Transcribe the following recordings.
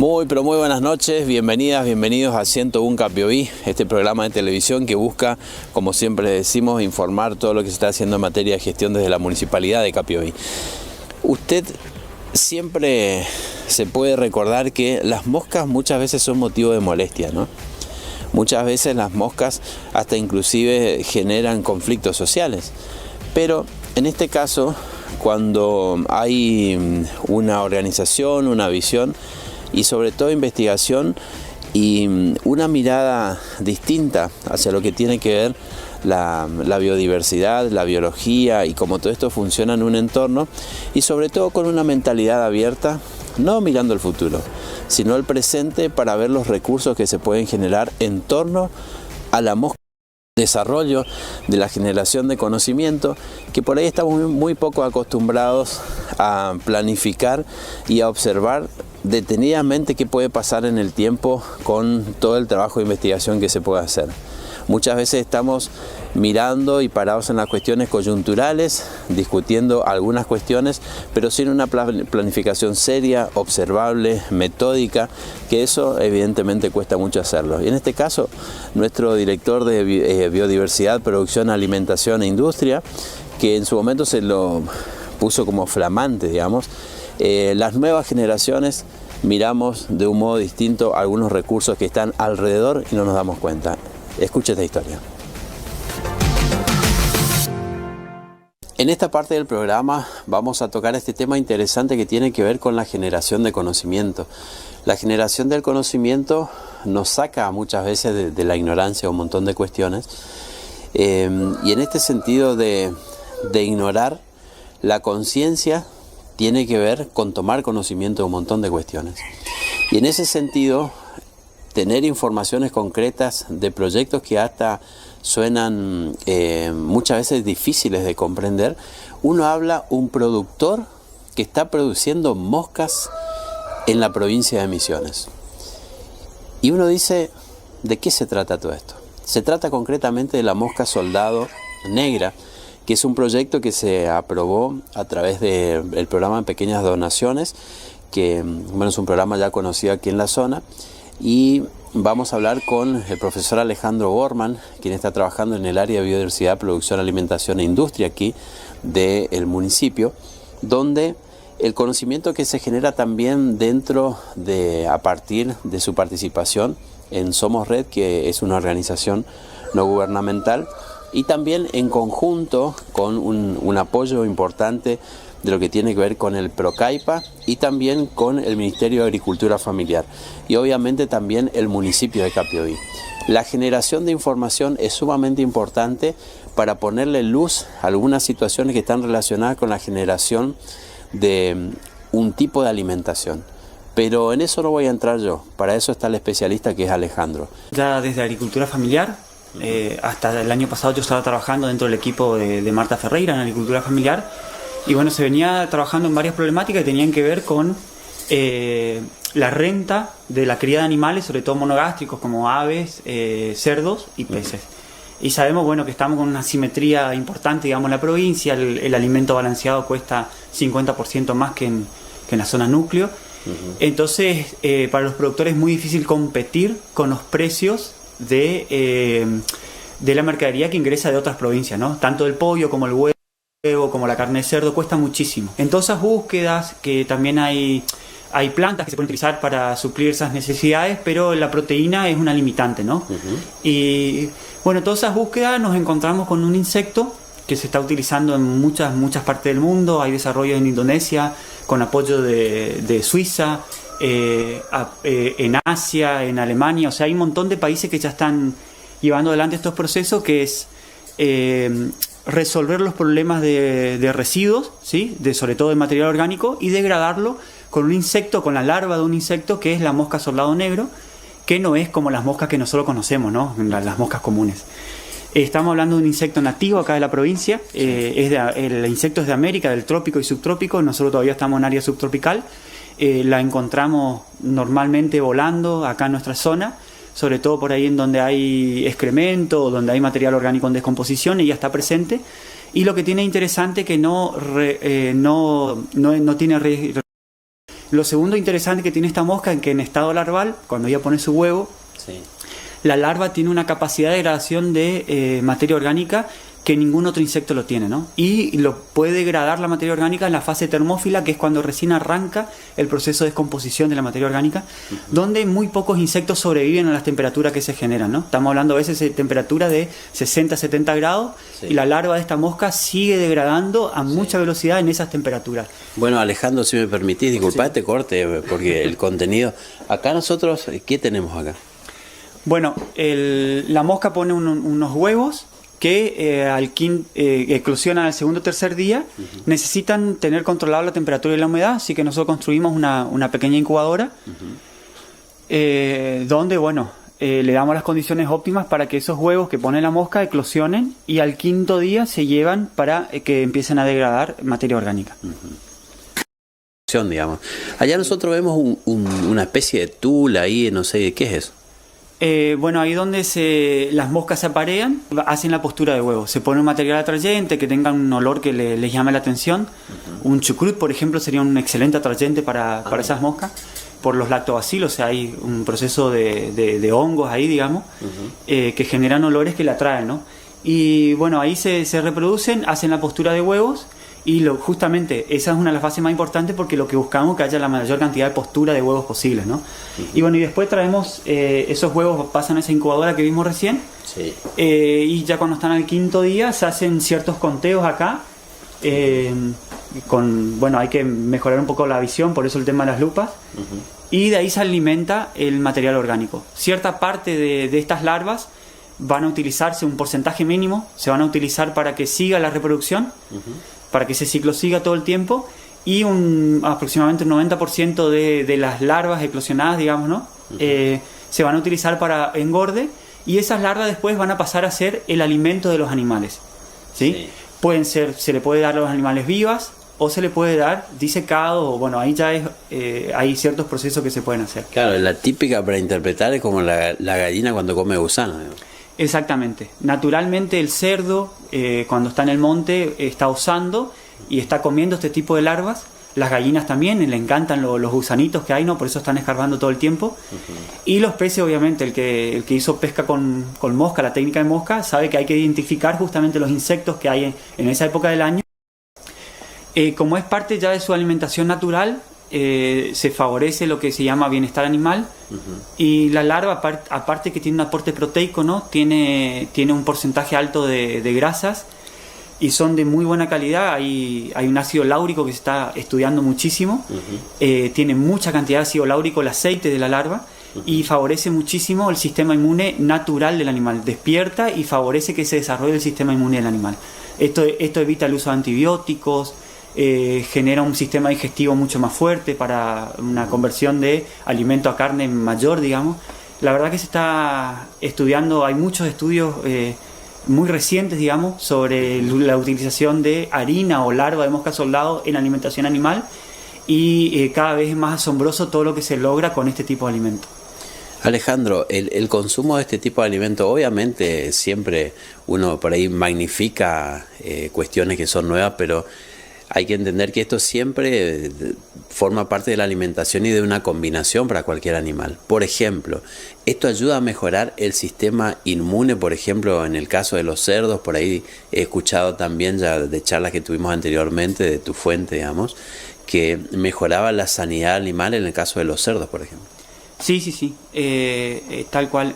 Pero muy buenas noches, bienvenidas, bienvenidos a 101 Capioví, este programa de televisión que busca, como siempre decimos, informar todo lo que se está haciendo en materia de gestión desde la Municipalidad de Capioví. Usted siempre se puede recordar que las moscas muchas veces son motivo de molestia, ¿no? Muchas veces las moscas hasta inclusive generan conflictos sociales, pero en este caso, cuando hay una organización, una visión y sobre todo investigación y una mirada distinta hacia lo que tiene que ver la biodiversidad, la biología y cómo todo esto funciona en un entorno, y sobre todo con una mentalidad abierta, no mirando el futuro, sino el presente, para ver los recursos que se pueden generar en torno a la mosca. Desarrollo de la generación de conocimiento, que por ahí estamos muy poco acostumbrados a planificar y a observar detenidamente qué puede pasar en el tiempo con todo el trabajo de investigación que se puede hacer. Muchas veces estamos mirando y parados en las cuestiones coyunturales, discutiendo algunas cuestiones, pero sin una planificación seria, observable, metódica, que eso evidentemente cuesta mucho hacerlo. Y en este caso, nuestro director de Biodiversidad, Producción, Alimentación e Industria, que en su momento se lo puso como flamante, digamos, las nuevas generaciones miramos de un modo distinto algunos recursos que están alrededor y no nos damos cuenta. Escuche esta historia. En esta parte del programa vamos a tocar este tema interesante que tiene que ver con la generación de conocimiento. La generación del conocimiento nos saca muchas veces de la ignorancia un montón de cuestiones, y en este sentido de ignorar, la conciencia tiene que ver con tomar conocimiento de un montón de cuestiones. Y en ese sentido, tener informaciones concretas de proyectos que hasta suenan muchas veces difíciles de comprender. Uno habla un productor que está produciendo moscas en la provincia de Misiones. Y uno dice, ¿de qué se trata todo esto? Se trata concretamente de la mosca soldado negra, que es un proyecto que se aprobó a través del programa de pequeñas donaciones, que bueno, es un programa ya conocido aquí en la zona. Y vamos a hablar con el profesor Alejandro Borman, quien está trabajando en el área de biodiversidad, producción, alimentación e industria aquí del municipio, donde el conocimiento que se genera también a partir de su participación en Somos Red, que es una organización no gubernamental, y también en conjunto con un apoyo importante de lo que tiene que ver con el Procaipa y también con el Ministerio de Agricultura Familiar y obviamente también el municipio de Capioví. La generación de información es sumamente importante para ponerle luz a algunas situaciones que están relacionadas con la generación de un tipo de alimentación. Pero en eso no voy a entrar yo, para eso está el especialista que es Alejandro. Ya desde Agricultura Familiar, hasta el año pasado yo estaba trabajando dentro del equipo de Marta Ferreira en Agricultura Familiar. Y bueno, se venía trabajando en varias problemáticas que tenían que ver con la renta de la cría de animales, sobre todo monogástricos como aves, cerdos y peces. Y sabemos, bueno, que estamos con una asimetría importante, digamos, en la provincia. El alimento balanceado cuesta 50% más que en la zona núcleo. Entonces, para los productores es muy difícil competir con los precios de la mercadería que ingresa de otras provincias, ¿no? Tanto el pollo como el huevo, como la carne de cerdo, cuesta muchísimo. En todas esas búsquedas, que también hay plantas que se pueden utilizar para suplir esas necesidades, pero la proteína es una limitante, ¿no? Y bueno, todas esas búsquedas nos encontramos con un insecto que se está utilizando en muchas partes del mundo. Hay desarrollos en Indonesia con apoyo de Suiza, en Asia, en Alemania. O sea, hay un montón de países que ya están llevando adelante estos procesos, que es resolver los problemas de residuos, ¿sí? sobre todo de material orgánico, y degradarlo con un insecto, con la larva de un insecto que es la mosca soldado negro, que no es como las moscas que nosotros conocemos, ¿no? Las moscas comunes. Estamos hablando de un insecto nativo acá de la provincia. El insecto es de América, del trópico y subtrópico. Nosotros todavía estamos en área subtropical. La encontramos normalmente volando acá en nuestra zona, sobre todo por ahí en donde hay excremento o donde hay material orgánico en descomposición. Ella está presente. Y lo que tiene interesante es que no tiene Lo segundo interesante que tiene esta mosca es que en estado larval, cuando ella pone su huevo, Sí. la larva tiene una capacidad de degradación de materia orgánica que ningún otro insecto lo tiene, ¿no? Y lo puede degradar la materia orgánica en la fase termófila, que es cuando recién arranca el proceso de descomposición de la materia orgánica, donde muy pocos insectos sobreviven a las temperaturas que se generan, ¿no? Estamos hablando a veces de temperatura de 60, 70 grados, Sí. y la larva de esta mosca sigue degradando a mucha velocidad en esas temperaturas. Bueno, Alejandro, si me permitís, disculpa este corte, porque el contenido... Acá nosotros, ¿qué tenemos acá? Bueno, la mosca pone unos huevos que eclosionan al segundo o tercer día. Necesitan tener controlada la temperatura y la humedad, así que nosotros construimos una pequeña incubadora donde, bueno, le damos las condiciones óptimas para que esos huevos que pone la mosca eclosionen y al quinto día se llevan para que empiecen a degradar materia orgánica. Digamos. Allá nosotros vemos una especie de tul ahí, no sé, ¿qué es eso? Bueno, ahí donde las moscas se aparean, hacen la postura de huevo. Se pone un material atrayente que tenga un olor que les llame la atención. Un chucrut, por ejemplo, sería un excelente atrayente para esas moscas. Por los lactobacilos, o sea, hay un proceso de hongos ahí, digamos, que generan olores que la atraen, ¿no? Y bueno, ahí se reproducen, hacen la postura de huevos. Y justamente esa es una de las fases más importantes porque lo que buscamos es que haya la mayor cantidad de postura de huevos posibles, ¿no? Y bueno, y después traemos esos huevos, pasan a esa incubadora que vimos recién. Sí. Y ya cuando están al quinto día se hacen ciertos conteos acá. Bueno, hay que mejorar un poco la visión, por eso el tema de las lupas. Y de ahí se alimenta el material orgánico. Cierta parte de estas larvas van a utilizarse, un porcentaje mínimo, se van a utilizar para que siga la reproducción, para que ese ciclo siga todo el tiempo, y aproximadamente un 90% de las larvas eclosionadas, digamos, ¿no? Se van a utilizar para engorde, y esas larvas después van a pasar a ser el alimento de los animales, ¿sí? Se le puede dar a los animales vivas, o se le puede dar disecado, o bueno, ahí ya hay ciertos procesos que se pueden hacer. Claro, la típica para interpretar es como la gallina cuando come gusano, ¿no? Exactamente. Naturalmente el cerdo, cuando está en el monte, está osando y está comiendo este tipo de larvas. Las gallinas también, le encantan los gusanitos que hay, ¿no? Por eso están escarbando todo el tiempo. Y los peces, obviamente, el que hizo pesca con mosca, la técnica de mosca, sabe que hay que identificar justamente los insectos que hay en esa época del año. Como es parte ya de su alimentación natural, se favorece lo que se llama bienestar animal. Y la larva, aparte que tiene un aporte proteico, ¿no? Tiene un porcentaje alto de grasas y son de muy buena calidad. Hay un ácido láurico que se está estudiando muchísimo. Tiene mucha cantidad de ácido láurico el aceite de la larva y favorece muchísimo el sistema inmune natural del animal. Despierta y favorece que se desarrolle el sistema inmune del animal. Esto evita el uso de antibióticos. Genera un sistema digestivo mucho más fuerte para una conversión de alimento a carne mayor, digamos. La verdad que se está estudiando, hay muchos estudios muy recientes, digamos, sobre la utilización de harina o larva de mosca soldado en alimentación animal y cada vez es más asombroso todo lo que se logra con este tipo de alimento. Alejandro, el consumo de este tipo de alimentos, obviamente siempre uno por ahí magnifica cuestiones que son nuevas, pero hay que entender que esto siempre forma parte de la alimentación y de una combinación para cualquier animal. Por ejemplo, esto ayuda a mejorar el sistema inmune, por ejemplo, en el caso de los cerdos. Por ahí he escuchado también ya de charlas que tuvimos anteriormente de tu fuente, digamos, que mejoraba la sanidad animal en el caso de los cerdos, por ejemplo. Sí, tal cual.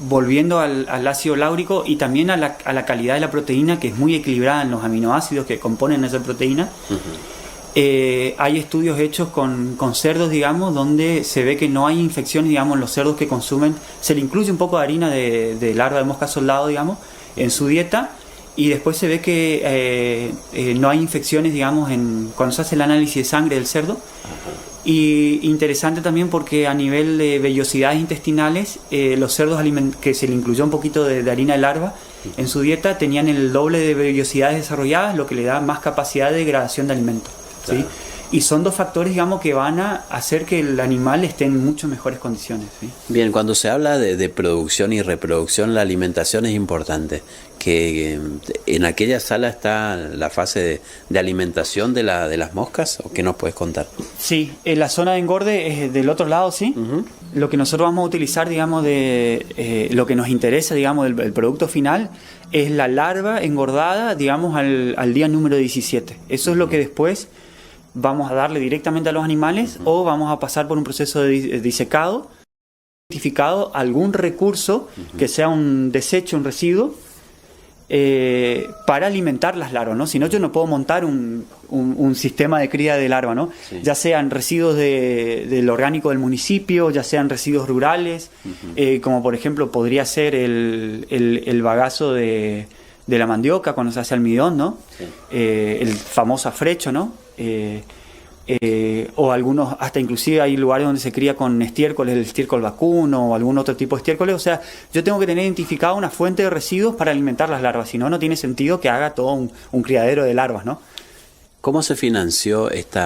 Volviendo al ácido láurico y también a la calidad de la proteína, que es muy equilibrada en los aminoácidos que componen esa proteína. Hay estudios hechos con cerdos, digamos, donde se ve que no hay infecciones, digamos, en los cerdos que consumen. Se le incluye un poco de harina de larva de mosca soldado, digamos, en su dieta, y después se ve que no hay infecciones, digamos, cuando se hace el análisis de sangre del cerdo. Y interesante también porque a nivel de vellosidades intestinales, los cerdos que se le incluyó un poquito de harina de larva en su dieta tenían el doble de vellosidades desarrolladas, lo que le da más capacidad de degradación de alimentos, ¿sí? y son dos factores, digamos, que van a hacer que el animal esté en mucho mejores condiciones, ¿sí? Bien, cuando se habla de producción y reproducción, la alimentación es importante. Que en aquella sala está la fase de alimentación de las moscas, ¿o qué nos puedes contar? Sí, en la zona de engorde es del otro lado, sí. Uh-huh. Lo que nosotros vamos a utilizar, digamos, lo que nos interesa, digamos, del producto final, es la larva engordada, digamos, al día número 17. Eso es lo que después vamos a darle directamente a los animales, o vamos a pasar por un proceso de disecado, identificado algún recurso que sea un desecho, un residuo, para alimentar las larvas, ¿no? Si no, yo no puedo montar un sistema de cría de larva, ¿no? Sí. Ya sean residuos del orgánico del municipio, ya sean residuos rurales, como por ejemplo podría ser el bagazo de la mandioca cuando se hace almidón, ¿no? Sí. El famoso afrecho, ¿no? O algunos, hasta inclusive hay lugares donde se cría con estiércoles, el estiércol vacuno o algún otro tipo de estiércoles. O sea, yo tengo que tener identificada una fuente de residuos para alimentar las larvas, si no, no tiene sentido que haga todo un criadero de larvas, ¿no? ¿Cómo se financió este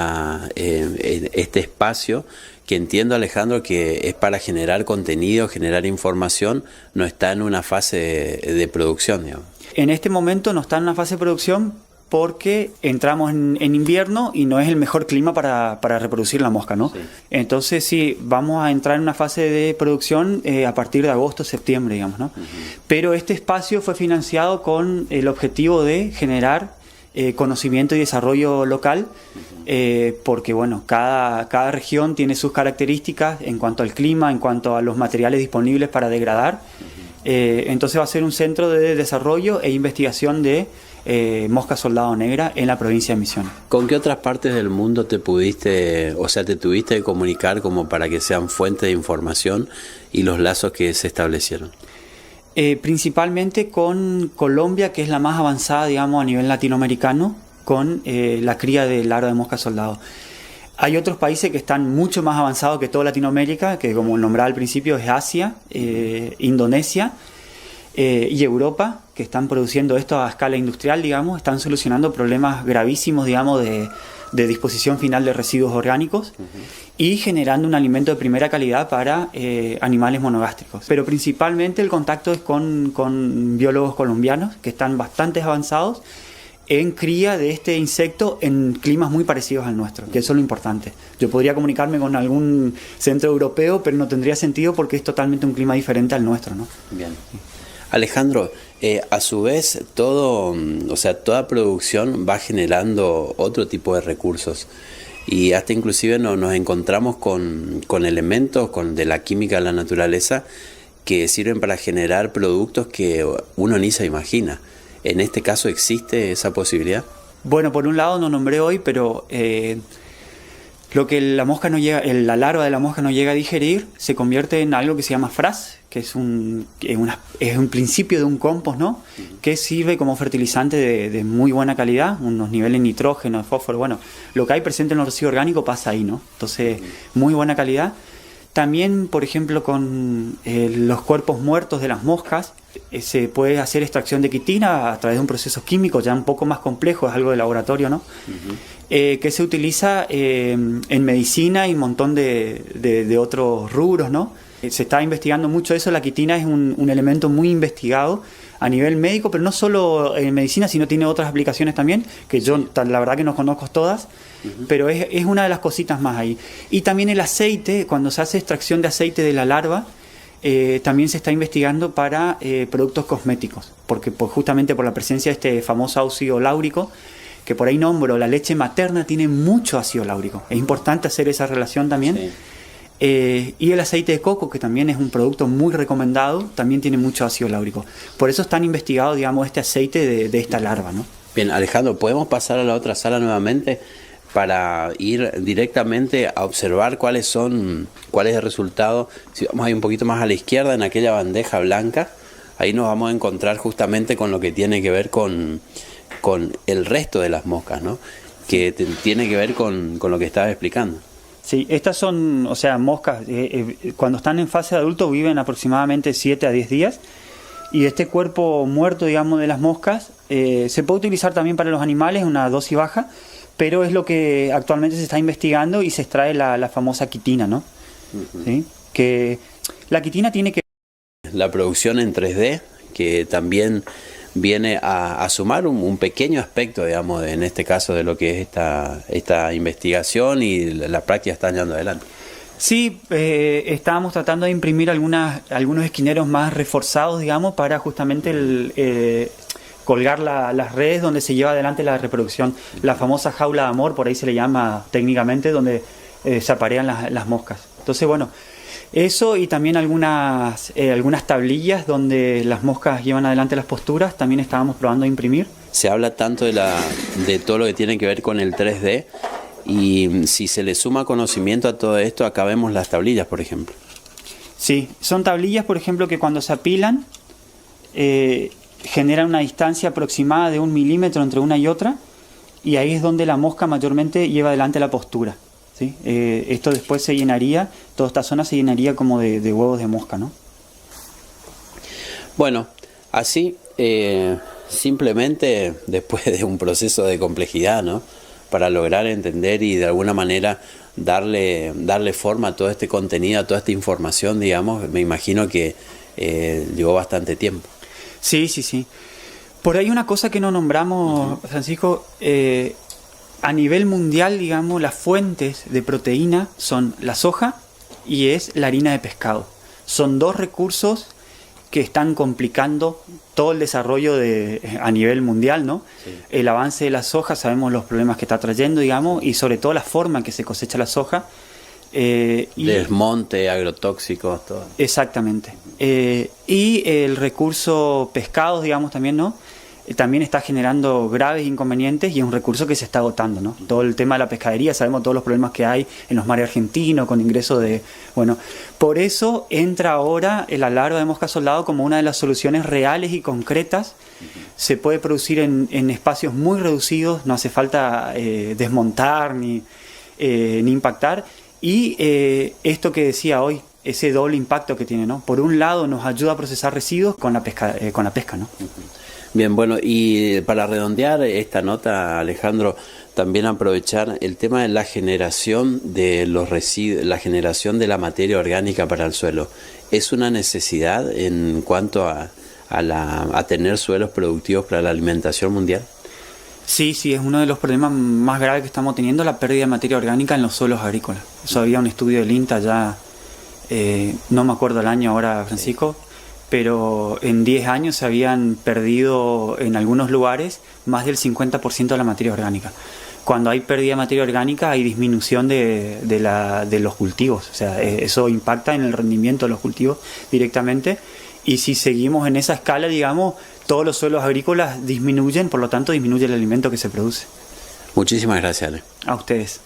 espacio? Que entiendo, Alejandro, que es para generar contenido, generar información, no está en una fase de producción, digamos. En este momento no está en una fase de producción porque entramos en invierno y no es el mejor clima para reproducir la mosca, ¿no? Sí. Entonces sí, vamos a entrar en una fase de producción a partir de agosto, septiembre, digamos, ¿no? Uh-huh. Pero este espacio fue financiado con el objetivo de generar conocimiento y desarrollo local, porque bueno, cada región tiene sus características en cuanto al clima, en cuanto a los materiales disponibles para degradar. Entonces va a ser un centro de desarrollo e investigación de mosca soldado negra en la provincia de Misiones. ¿Con qué otras partes del mundo te tuviste que comunicar como para que sean fuente de información y los lazos que se establecieron? Principalmente con Colombia, que es la más avanzada, digamos, a nivel latinoamericano, con la cría de larva de mosca soldado. Hay otros países que están mucho más avanzados que toda Latinoamérica, que como nombraba al principio es Asia, Indonesia y Europa, que están produciendo esto a escala industrial, digamos, están solucionando problemas gravísimos, digamos, de disposición final de residuos orgánicos y generando un alimento de primera calidad para animales monogástricos. Pero principalmente el contacto es con biólogos colombianos que están bastante avanzados en cría de este insecto en climas muy parecidos al nuestro, que eso es lo importante. Yo podría comunicarme con algún centro europeo, pero no tendría sentido porque es totalmente un clima diferente al nuestro, ¿no? Bien. Alejandro, a su vez toda producción va generando otro tipo de recursos y hasta inclusive nos encontramos con elementos de la química de la naturaleza que sirven para generar productos que uno ni se imagina. ¿En este caso existe esa posibilidad? Bueno, por un lado no nombré hoy, pero lo que la larva de la mosca no llega a digerir se convierte en algo que se llama frass, que es un principio de un compost, ¿no? Que sirve como fertilizante de muy buena calidad, unos niveles de nitrógeno, de fósforo, bueno, lo que hay presente en los residuos orgánicos pasa ahí, ¿no? Entonces, muy buena calidad. También, por ejemplo, con los cuerpos muertos de las moscas, se puede hacer extracción de quitina a través de un proceso químico ya un poco más complejo, es algo de laboratorio, ¿no? Que se utiliza en medicina y un montón de otros rubros, ¿no? Se está investigando mucho eso. La quitina es un elemento muy investigado a nivel médico, pero no solo en medicina, sino tiene otras aplicaciones también, que yo la verdad que no conozco todas, pero es una de las cositas más ahí. Y también el aceite, cuando se hace extracción de aceite de la larva, también se está investigando para productos cosméticos, porque justamente por la presencia de este famoso ácido láurico, que por ahí nombro, la leche materna tiene mucho ácido láurico. Es importante hacer esa relación también. Sí. Y el aceite de coco, que también es un producto muy recomendado, también tiene mucho ácido láurico. Por eso están investigados, digamos, este aceite de esta larva, ¿no? Bien, Alejandro, ¿podemos pasar a la otra sala nuevamente para ir directamente a observar cuál es el resultado? Si vamos ahí un poquito más a la izquierda, en aquella bandeja blanca, ahí nos vamos a encontrar justamente con lo que tiene que ver con el resto de las moscas, ¿no? Que tiene que ver con lo que estabas explicando. Sí, estas son, moscas, cuando están en fase de adulto viven aproximadamente 7 a 10 días y este cuerpo muerto, digamos, de las moscas se puede utilizar también para los animales, una dosis baja, pero es lo que actualmente se está investigando y se extrae la famosa quitina, ¿no? ¿Sí? Que la quitina tiene que... La producción en 3D, que también viene a sumar un pequeño aspecto, digamos, en este caso de lo que es esta investigación y la práctica está llevando adelante. Sí, estábamos tratando de imprimir algunos esquineros más reforzados, digamos, para justamente colgar las redes donde se lleva adelante la reproducción. La famosa jaula de amor, por ahí se le llama técnicamente, donde se aparean las moscas. Entonces, bueno, eso y también algunas tablillas donde las moscas llevan adelante las posturas, también estábamos probando a imprimir. Se habla tanto de todo lo que tiene que ver con el 3D, y si se le suma conocimiento a todo esto, acá vemos las tablillas, por ejemplo. Sí, son tablillas, por ejemplo, que cuando se apilan generan una distancia aproximada de 1 milímetro entre una y otra, y ahí es donde la mosca mayormente lleva adelante la postura. ¿Sí? Esto después se llenaría, toda esta zona se llenaría como de huevos de mosca, ¿no? Bueno, así simplemente después de un proceso de complejidad, ¿no? Para lograr entender y de alguna manera darle forma a todo este contenido, a toda esta información, digamos, me imagino que llevó bastante tiempo. Sí, sí, sí. Por ahí una cosa que no nombramos, Francisco, a nivel mundial, digamos, las fuentes de proteína son la soja y es la harina de pescado. Son dos recursos que están complicando todo el desarrollo a nivel mundial, ¿no? Sí. El avance de la soja, sabemos los problemas que está trayendo, digamos, y sobre todo la forma en que se cosecha la soja. Desmonte, agrotóxicos, todo. Exactamente. Y el recurso pescados, digamos, también, ¿no? También está generando graves inconvenientes y es un recurso que se está agotando, ¿no? Todo el tema de la pescadería, sabemos todos los problemas que hay en los mares argentinos con ingreso de... Bueno, por eso entra ahora la larva de mosca soldado como una de las soluciones reales y concretas. Se puede producir en espacios muy reducidos, no hace falta desmontar ni impactar. Y esto que decía hoy, ese doble impacto que tiene, ¿no? Por un lado nos ayuda a procesar residuos con la pesca, ¿no? Bien, bueno, y para redondear esta nota, Alejandro, también aprovechar el tema de la generación de los residuos, la generación de la materia orgánica para el suelo. ¿Es una necesidad en cuanto a tener suelos productivos para la alimentación mundial? Sí, es uno de los problemas más graves que estamos teniendo, la pérdida de materia orgánica en los suelos agrícolas. Eso había un estudio del INTA ya, no me acuerdo el año ahora, Francisco, pero en 10 años se habían perdido en algunos lugares más del 50% de la materia orgánica. Cuando hay pérdida de materia orgánica hay disminución de los cultivos, o sea, eso impacta en el rendimiento de los cultivos directamente, y si seguimos en esa escala, digamos, todos los suelos agrícolas disminuyen, por lo tanto disminuye el alimento que se produce. Muchísimas gracias, Ale. A ustedes.